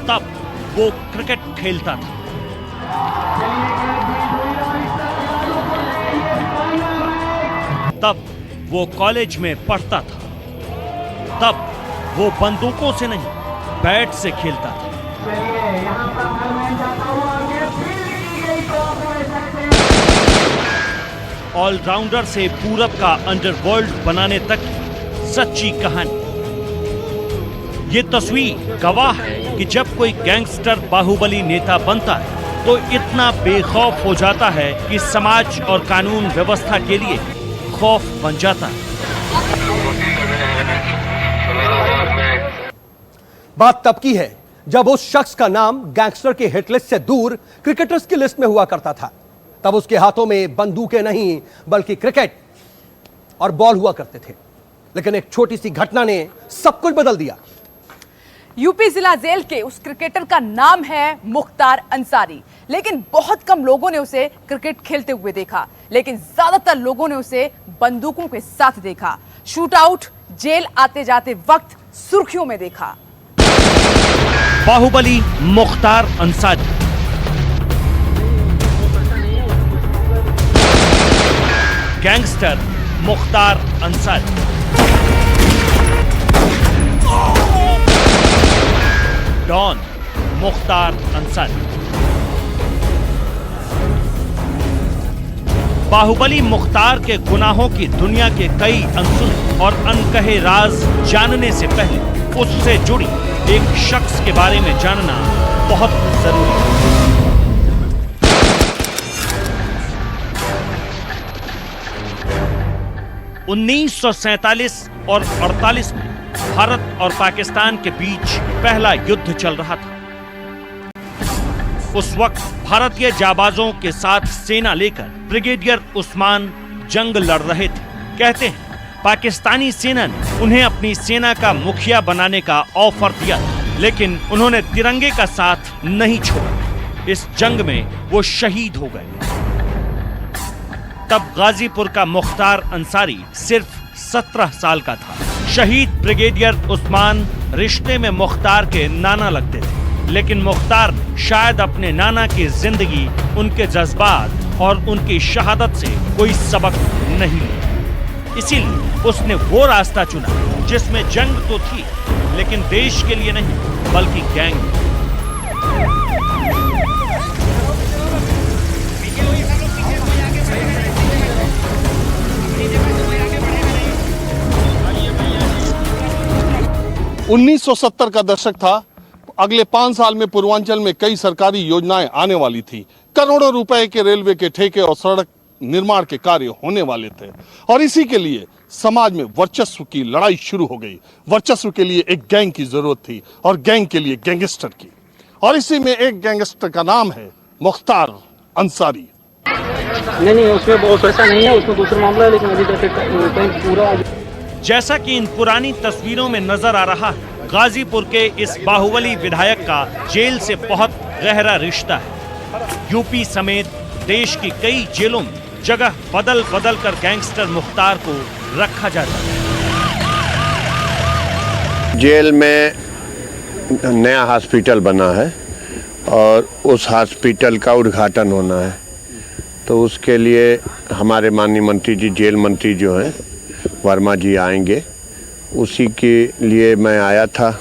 तब वो क्रिकेट खेलता था। तब वो कॉलेज में पढ़ता था। तब वो बंदूकों से नहीं, बैट से खेलता था। ऑलराउंडर से पूरब का अंडरवर्ल्ड बनाने तक की सच्ची कहानी। ये तस्वीर गवाह है कि जब कोई गैंगस्टर बाहुबली नेता बनता है तो इतना बेखौफ हो जाता है कि समाज और कानून व्यवस्था के लिए खौफ बन जाता है। बात तब की है जब उस शख्स का नाम गैंगस्टर के हिटलिस्ट से दूर क्रिकेटर्स की लिस्ट में हुआ करता था। तब उसके हाथों में बंदूकें नहीं बल्कि क्रिकेट और बॉल हुआ करते थे। लेकिन एक छोटी सी घटना ने सब कुछ बदल दिया। यूपी जिला जेल के उस क्रिकेटर का नाम है मुख्तार अंसारी। लेकिन बहुत कम लोगों ने उसे क्रिकेट खेलते हुए देखा, लेकिन ज्यादातर लोगों ने उसे बंदूकों के साथ देखा। शूट आउट, जेल आते जाते वक्त सुर्खियों में देखा। बाहुबली मुख्तार अंसारी। गैंगस्टर मुख्तार अंसारी। डॉन मुख्तार अंसारी। बाहुबली मुख्तार के गुनाहों की दुनिया के कई अनसुने और अनकहे राज जानने से पहले उससे जुड़ी एक शख्स के बारे में जानना बहुत जरूरी है। 1947 और 48 में भारत और पाकिस्तान के बीच पहला युद्ध चल रहा था। उस वक्त भारतीय जाबाजों के साथ सेना लेकर ब्रिगेडियर उस्मान जंग लड़ रहे थे। कहते हैं पाकिस्तानी सेना ने उन्हें अपनी सेना का मुखिया बनाने का ऑफर दिया, लेकिन उन्होंने तिरंगे का साथ नहीं छोड़ा। इस जंग में वो शहीद हो गए। तब गाजीपुर का मुख्तार अंसारी सिर्फ 17 साल का था। शहीद ब्रिगेडियर उस्मान रिश्ते में मुख्तार के नाना लगते थे, लेकिन मुख्तार शायद अपने नाना की जिंदगी, उनके जज्बात और उनकी शहादत से कोई सबक नहीं लिया। इसीलिए उसने वो रास्ता चुना जिसमें जंग तो थी, लेकिन देश के लिए नहीं बल्कि गैंग। उन्नीस 1970 का दशक था। अगले 5 साल में पूर्वांचल में कई सरकारी योजनाएं आने वाली थी। करोड़ों रुपए के रेलवे के ठेके और सड़क निर्माण के कार्य होने वाले थे, और इसी के लिए समाज में वर्चस्व की लड़ाई शुरू हो गई। वर्चस्व के लिए एक गैंग की जरूरत थी और गैंग के लिए गैंगस्टर की, और इसी में एक गैंगस्टर का नाम है मुख्तार अंसारी। नहीं, उसमें बहुत ऐसा नहीं है, उसमें दूसरा मामला है, लेकिन अभी तक पूरा। जैसा कि इन पुरानी तस्वीरों में नजर आ रहा है, गाजीपुर के इस बाहुबली विधायक का जेल से बहुत गहरा रिश्ता है। यूपी समेत देश की कई जेलों में जगह बदल बदल कर गैंगस्टर मुख्तार को रखा जाता है। जेल में नया हॉस्पिटल बना है और उस हॉस्पिटल का उद्घाटन होना है, तो उसके लिए हमारे माननीय मंत्री जी, जेल मंत्री जो हैं वर्मा जी आएंगे। उसी के लिए मैं आया था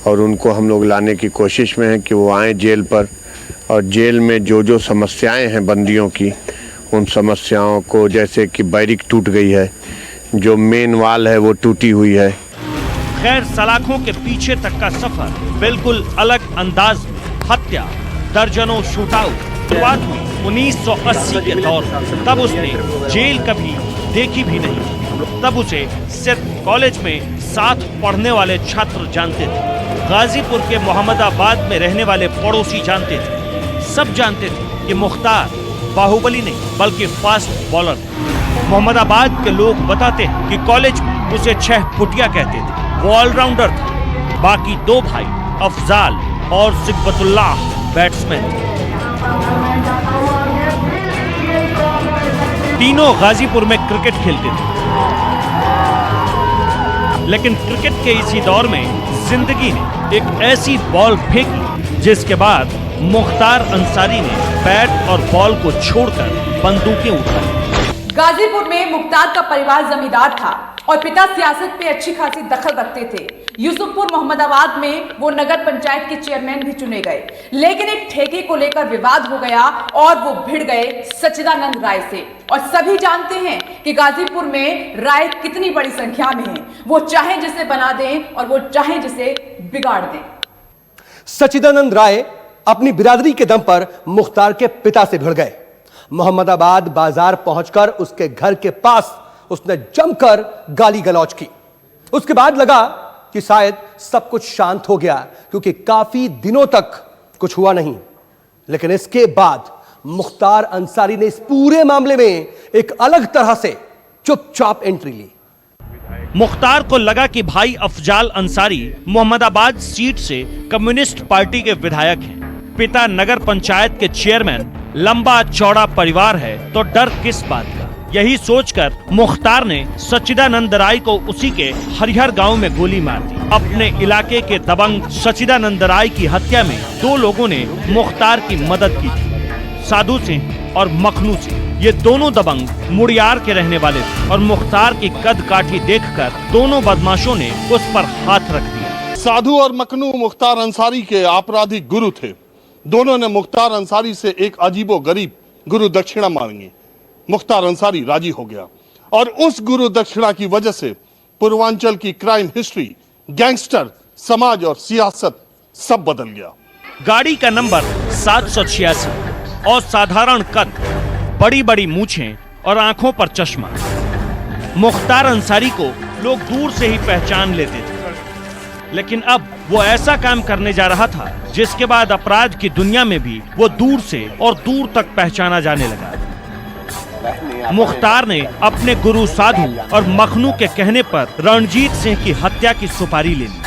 और उनको हम लोग लाने की कोशिश में हैं कि वो आएँ जेल पर, और जेल में जो जो समस्याएं हैं बंदियों की, उन समस्याओं को, जैसे कि बैरिक टूट गई है, जो मेन वाल है वो टूटी हुई है। खैर, सलाखों के पीछे तक का सफर बिल्कुल अलग अंदाज में। हत्या, दर्जनों शूटआउट। शुरुआत हुई 1980 के दौर में। तब उसने जेल कभी देखी भी नहीं थी। तब उसे सिर्फ कॉलेज में साथ पढ़ने वाले छात्र जानते थे। गाजीपुर के मोहम्मदाबाद में रहने वाले पड़ोसी जानते थे। सब जानते थे कि मुख्तार बाहुबली नहीं बल्कि फास्ट बॉलर था। मोहम्मदाबाद के लोग बताते हैं कि कॉलेज में उसे 6 फुटिया कहते थे। वो ऑलराउंडर था। बाकी 2 भाई अफजाल और सिकबतुल्लाह बैट्समैन थे। तीनों गाजीपुर में क्रिकेट खेलते थे, लेकिन क्रिकेट के इसी दौर में जिंदगी ने एक ऐसी बॉल फेंकी जिसके बाद मुख्तार अंसारी ने बैट और बॉल को छोड़कर बंदूकें उठाई। गाजीपुर में मुख्तार का परिवार जमींदार था और पिता सियासत पे अच्छी खासी दखल रखते थे। यूसुफपुर मोहम्मदाबाद में वो नगर पंचायत के चेयरमैन भी चुने गए, लेकिन एक ठेके को लेकर विवाद हो गया और वो भिड़ गए सच्चिदानंद राय से। और सभी जानते हैं कि गाजीपुर में राय कितनी बड़ी संख्या में है। वो चाहे जिसे बना दें और वो चाहे जिसे बिगाड़ दें। सच्चिदानंद राय अपनी बिरादरी के दम पर मुख्तार के पिता से भिड़ गए। मोहम्मदाबाद बाजार पहुंचकर उसके घर के पास उसने जमकर गाली गलौज की। उसके बाद लगा कि शायद सब कुछ शांत हो गया, क्योंकि काफी दिनों तक कुछ हुआ नहीं। लेकिन इसके बाद मुख्तार अंसारी ने इस पूरे मामले में एक अलग तरह से चुपचाप एंट्री ली। मुख्तार को लगा कि भाई अफजाल अंसारी मोहम्मदाबाद सीट से कम्युनिस्ट पार्टी के विधायक हैं। पिता नगर पंचायत के चेयरमैन, लंबा चौड़ा परिवार है, तो डर किस बात का। यही सोचकर मुख्तार ने सच्चिदानंद राय को उसी के हरिहर गांव में गोली मार दी। अपने इलाके के दबंग सच्चिदानंद राय की हत्या में 2 लोगों ने मुख्तार की मदद की थी, साधु सिंह और मखनू सिंह। ये दोनों दबंग मुड़ियार के रहने वाले थे और मुख्तार की कद काठी देखकर दोनों बदमाशों ने उस पर हाथ रख दिया। साधु और मखनू मुख्तार अंसारी के आपराधिक गुरु थे। दोनों ने मुख्तार अंसारी से एक अजीबो गरीब गुरु दक्षिणा मांगी। मुख्तार अंसारी राजी हो गया और उस गुरु दक्षिणा की वजह से पूर्वांचल की क्राइम हिस्ट्री, गैंगस्टर, समाज और सियासत सब बदल गया। गाड़ी का नंबर 786 और साधारण कद, बड़ी बड़ी मूछें और आंखों पर चश्मा। मुख्तार अंसारी को लोग दूर से ही पहचान लेते थे, लेकिन अब वो ऐसा काम करने जा रहा था जिसके बाद अपराध की दुनिया में भी वो दूर से और दूर तक पहचाना जाने लगा। मुख्तार ने अपने गुरु साधु और मखनू के कहने पर रणजीत सिंह की हत्या की सुपारी ले ली।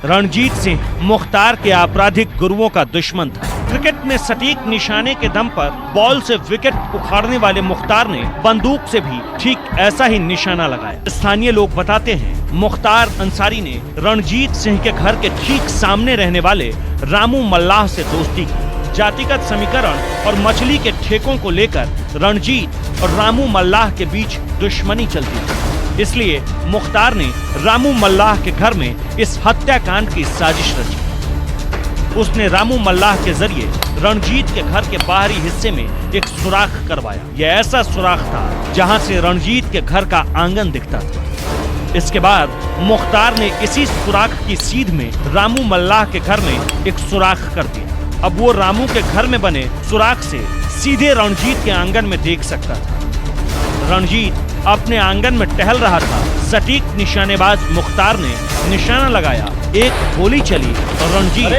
रणजीत सिंह मुख्तार के आपराधिक गुरुओं का दुश्मन था। क्रिकेट में सटीक निशाने के दम पर बॉल से विकेट उखाड़ने वाले मुख्तार ने बंदूक से भी ठीक ऐसा ही निशाना लगाया। स्थानीय लोग बताते हैं मुख्तार अंसारी ने रणजीत सिंह के घर के ठीक सामने रहने वाले रामू मल्लाह से दोस्ती की। जातिगत समीकरण और मछली के ठेकों को लेकर रणजीत और रामू मल्लाह के बीच दुश्मनी चलती थी। इसलिए मुख्तार ने रामू मल्लाह के घर में इस हत्याकांड की साजिश रची। उसने रामू मल्लाह के जरिए रणजीत के घर के बाहरी हिस्से में एक सुराख करवाया। यह ऐसा सुराख था जहां से रणजीत के घर का आंगन दिखता था। इसके बाद मुख्तार ने इसी सुराख की सीध में रामू मल्लाह के घर में एक सुराख कर दिया। अब वो रामू के घर में बने सुराख से सीधे रणजीत के आंगन में देख सकता था। रणजीत अपने आंगन में टहल रहा था। सटीक निशानेबाज मुख्तार ने निशाना लगाया, एक गोली चली और रणजीत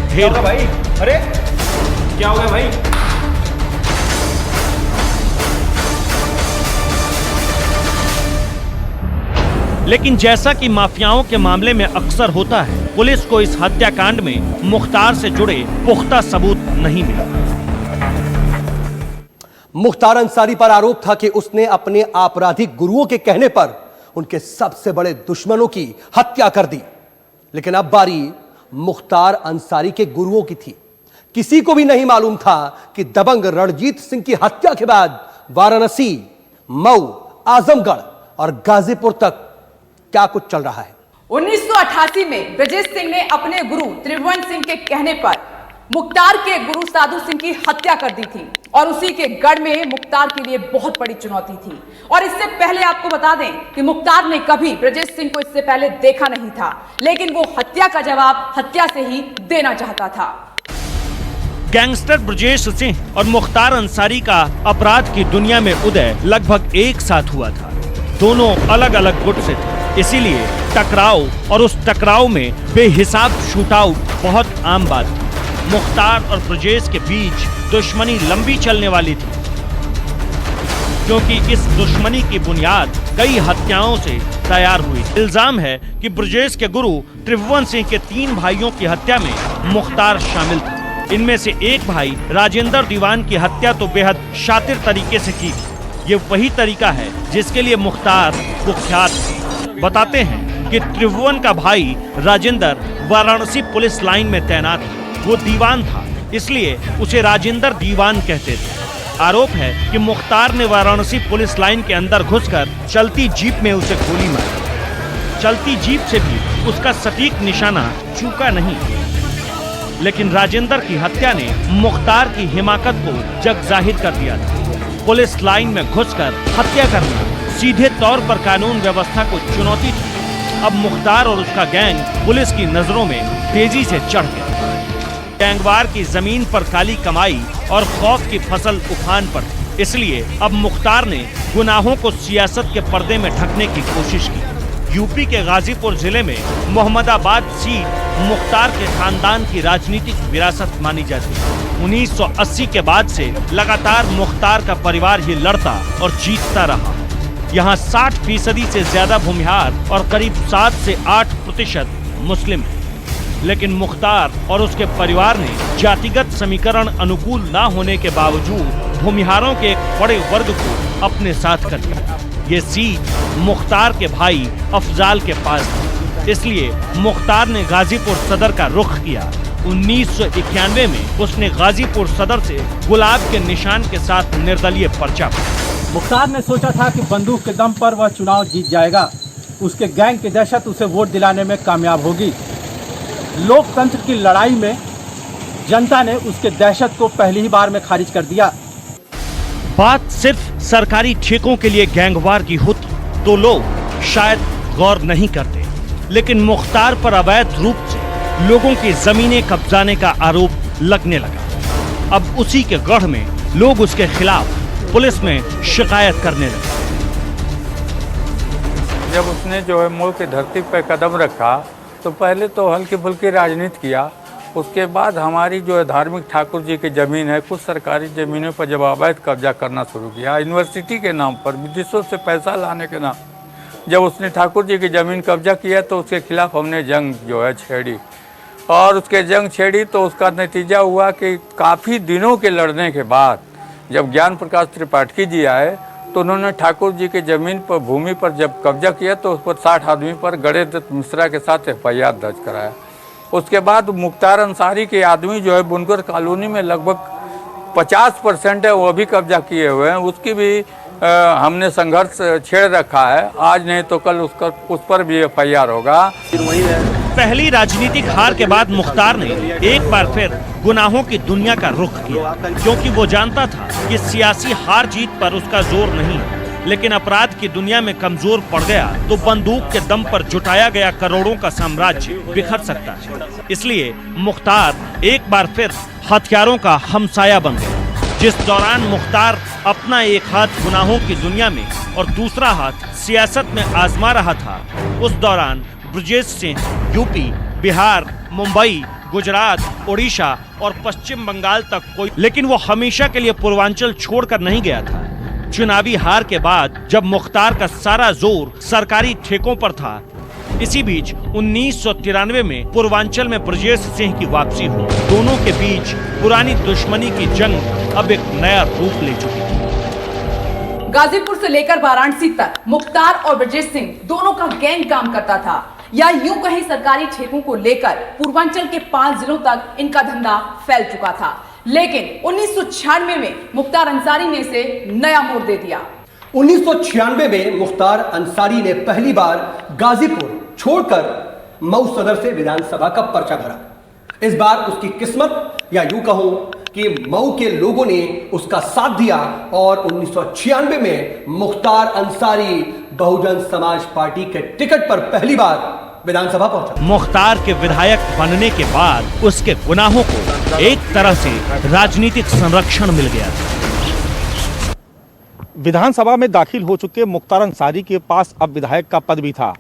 ढेर भाई। अरे क्या हो गया भाई? लेकिन जैसा कि माफियाओं के मामले में अक्सर होता है, पुलिस को इस हत्याकांड में मुख्तार से जुड़े पुख्ता सबूत नहीं मिला। मुख्तार अंसारी पर आरोप था कि उसने अपने आपराधिक गुरुओं के कहने पर उनके सबसे बड़े दुश्मनों की हत्या कर दी। लेकिन अब बारी मुख्तार अंसारी के गुरुओं की थी। किसी को भी नहीं मालूम था कि दबंग रणजीत सिंह की हत्या के बाद वाराणसी, मऊ, आजमगढ़ और गाजीपुर तक क्या कुछ चल रहा है। 1988 में ब्रजेश सिंह ने अपने गुरु त्रिभुवन सिंह के कहने पर मुख्तार के गुरु साधु सिंह की हत्या कर दी थी और उसी के गढ़ में मुख्तार के लिए बहुत बड़ी चुनौती थी। और इससे पहले आपको बता दें कि मुख्तार ने कभी ब्रजेश सिंह को इससे पहले देखा नहीं था, लेकिन वो हत्या का जवाब हत्या से ही देना चाहता था। गैंगस्टर ब्रजेश सिंह और मुख्तार अंसारी का अपराध की दुनिया में उदय लगभग एक साथ हुआ था। दोनों अलग अलग गुट से थे, इसीलिए टकराव और उस टकराव में बेहिसाब शूटआउट बहुत आम बात थी। मुख्तार और ब्रजेश के बीच दुश्मनी लंबी चलने वाली थी, क्योंकि इस दुश्मनी की बुनियाद कई हत्याओं से तैयार हुई। इल्जाम है कि ब्रजेश के गुरु त्रिभुवन सिंह के 3 भाइयों की हत्या में मुख्तार शामिल था। इनमें से एक भाई राजेंद्र दीवान की हत्या तो बेहद शातिर तरीके से की थी। ये वही तरीका है जिसके लिए मुख्तार कुख्यात है। बताते हैं कि त्रिभुवन का भाई राजेंद्र वाराणसी पुलिस लाइन में तैनात था। वो दीवान था, इसलिए उसे राजेंद्र दीवान कहते थे। आरोप है कि मुख्तार ने वाराणसी पुलिस लाइन के अंदर घुसकर चलती जीप में उसे गोली मारी। चलती जीप से भी उसका सटीक निशाना चूका नहीं, लेकिन राजेंद्र की हत्या ने मुख्तार की हिमाकत को जग जाहिर कर दिया था। पुलिस लाइन में घुसकर हत्या करना सीधे तौर पर कानून व्यवस्था को चुनौती थी। अब मुख्तार और उसका गैंग पुलिस की नजरों में तेजी से चढ़ गया। गैंगवार की जमीन पर काली कमाई और खौफ की फसल उफान पर, इसलिए अब मुख्तार ने गुनाहों को सियासत के पर्दे में ढकने की कोशिश की। यूपी के गाजीपुर जिले में मोहम्मदाबाद सीट मुख्तार के खानदान की राजनीतिक विरासत मानी जाती है। 1980 के बाद से लगातार मुख्तार का परिवार ही लड़ता और जीतता रहा। यहाँ 60% से ज्यादा भूमिहार और करीब 7 से 8% मुस्लिम हैं। लेकिन मुख्तार और उसके परिवार ने जातिगत समीकरण अनुकूल न होने के बावजूद भूमिहारों के एक बड़े वर्ग को अपने साथ कर लिया। ये सीट मुख्तार के भाई अफजाल के पास थी, इसलिए मुख्तार ने गाजीपुर सदर का रुख किया। 1991 में उसने गाजीपुर सदर से गुलाब के निशान के साथ निर्दलीय पर्चा भरा। मुख्तार ने सोचा था कि बंदूक के दम पर वह चुनाव जीत जाएगा। उसके गैंग की दहशत उसे वोट दिलाने में कामयाब होगी। लोकतंत्र की लड़ाई में जनता ने उसके दहशत को पहली ही बार में खारिज कर दिया। बात सिर्फ सरकारी ठेकों के लिए गैंगवार की होती तो लोग शायद गौर नहीं करते, लेकिन मुख्तार पर अवैध रूप से लोगों की जमीनें कब्जाने का आरोप लगने लगा। अब उसी के गढ़ में लोग उसके खिलाफ पुलिस में शिकायत करने लगे। जब उसने जो है मुल्क की धरती पर कदम रखा तो पहले तो हल्की फुल्की राजनीति किया। उसके बाद हमारी जो है धार्मिक ठाकुर जी की ज़मीन है, कुछ सरकारी ज़मीनों पर जब अवैध कब्जा करना शुरू किया, यूनिवर्सिटी के नाम पर विदेशों से पैसा लाने के नाम, जब उसने ठाकुर जी की ज़मीन कब्जा किया तो उसके खिलाफ हमने जंग जो है छेड़ी। और उसके जंग छेड़ी तो उसका नतीजा हुआ कि काफ़ी दिनों के लड़ने के बाद जब ज्ञान प्रकाश त्रिपाठी जी आए तो उन्होंने ठाकुर जी की ज़मीन पर भूमि पर जब कब्जा किया तो उस पर 60 आदमी पर गणेश दत्त मिश्रा के साथ FIR दर्ज कराया। उसके बाद मुख्तार अंसारी के आदमी जो है बुनकर कॉलोनी में लगभग 50% है वो भी कब्जा किए हुए हैं। उसकी भी हमने संघर्ष छेड़ रखा है। आज नहीं तो कल उस पर भी FIR होगा। पहली राजनीतिक हार के बाद मुख्तार ने एक बार फिर गुनाहों की दुनिया का रुख किया, क्योंकि वो जानता था कि सियासी हार जीत पर उसका जोर नहीं, लेकिन अपराध की दुनिया में कमजोर पड़ गया तो बंदूक के दम पर जुटाया गया करोड़ों का साम्राज्य बिखर सकता है। इसलिए मुख्तार एक बार फिर हथियारों का हमसाया बन गया। जिस दौरान मुख्तार अपना एक हाथ गुनाहों की दुनिया में और दूसरा हाथ सियासत में आजमा रहा था, उस दौरान ब्रजेश सिंह यूपी, बिहार, मुंबई, गुजरात, ओडिशा और पश्चिम बंगाल तक कोई, लेकिन वो हमेशा के लिए पूर्वांचल छोड़कर नहीं गया था। चुनावी हार के बाद जब मुख्तार का सारा जोर सरकारी ठेकों पर था, इसी बीच 1993 में पूर्वांचल में ब्रजेश सिंह की वापसी हुई। दोनों के बीच पुरानी दुश्मनी की जंग अब एक नया रूप ले चुकी थी। गाजीपुर से लेकर वाराणसी तक मुख्तार और ब्रजेश सिंह दोनों का गैंग काम करता था, या यूं कहीं सरकारी ठेकों को लेकर पूर्वांचल के 5 जिलों तक इनका धंधा फैल चुका था। लेकिन 1996 में मुख्तार अंसारी ने इसे नया मोड़ दे दिया। 1996 में मुख्तार अंसारी ने पहली बार गाजीपुर छोड़कर मऊ सदर से विधानसभा का पर्चा भरा। इस बार उसकी किस्मत, या यूं कहूं कि मऊ के लोगों ने उसका साथ दिया और 1996 में मुख्तार अंसारी बहुजन समाज पार्टी के टिकट पर पहली बार विधानसभा पहुंचा। मुख्तार के विधायक बनने के बाद उसके गुनाहों को एक तरह से राजनीतिक संरक्षण मिल गया था। विधानसभा में दाखिल हो चुके मुख्तार अंसारी के पास अब विधायक का पद भी था।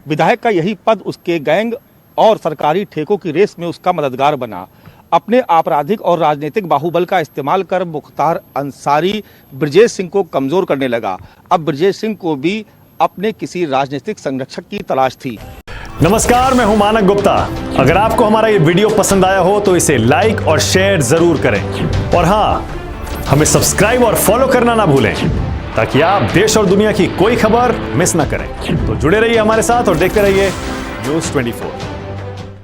विधायक का यही पद उसके गैंग और सरकारी ठेकों की रेस में उसका मददगार बना। अपने आपराधिक और राजनीतिक बाहुबल का इस्तेमाल कर मुख्तार अंसारी ब्रजेश सिंह को कमजोर करने लगा। अब ब्रजेश सिंह को भी अपने किसी राजनीतिक संरक्षक की तलाश थी। नमस्कार, मैं हूं मानक गुप्ता। अगर आपको हमारा ये वीडियो पसंद आया हो तो इसे लाइक और शेयर जरूर करें और हाँ, हमें सब्सक्राइब और फॉलो करना ना भूलें ताकि आप देश और दुनिया की कोई खबर मिस ना करें। तो जुड़े रहिए हमारे साथ और देखते रहिए न्यूज़ 24।